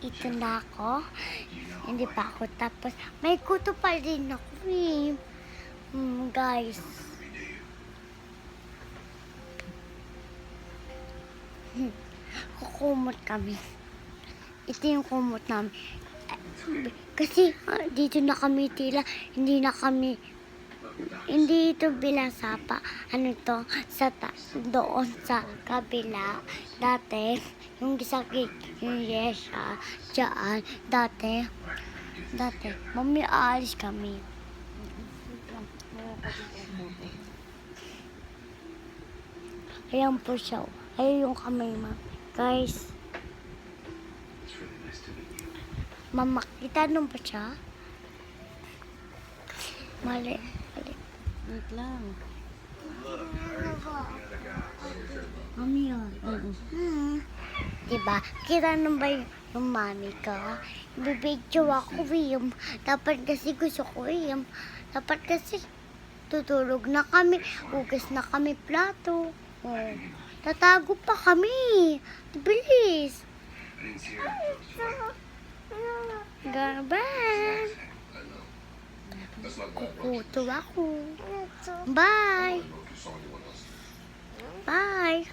ito na ako. Hindi pa ako tapos. May kuto pa rin ako eh. Guys. Kukumot kami. Ito yung kumot namin. Kasi dito na kami tila, hindi ito bilasapa. Ano to? Doon sa kabila. Dati, yung gisakit, yung yesha, dyan, dati, mami, aalis kami. Ayan po siya. Ayan yung kamay, ma. Guys. Mama, kita nung pa siya? Mali. Wait lang. Mami yun. Diba? Kita nung ba yung mami ko? Bibidyo ako yung. Dapat kasi gusto ko yung. Dapat kasi tutulog na kami. Ugas na kami plato. Oh. Tatago pa kami. Bilis. Garban. Kukuto ako. Bye. Bye.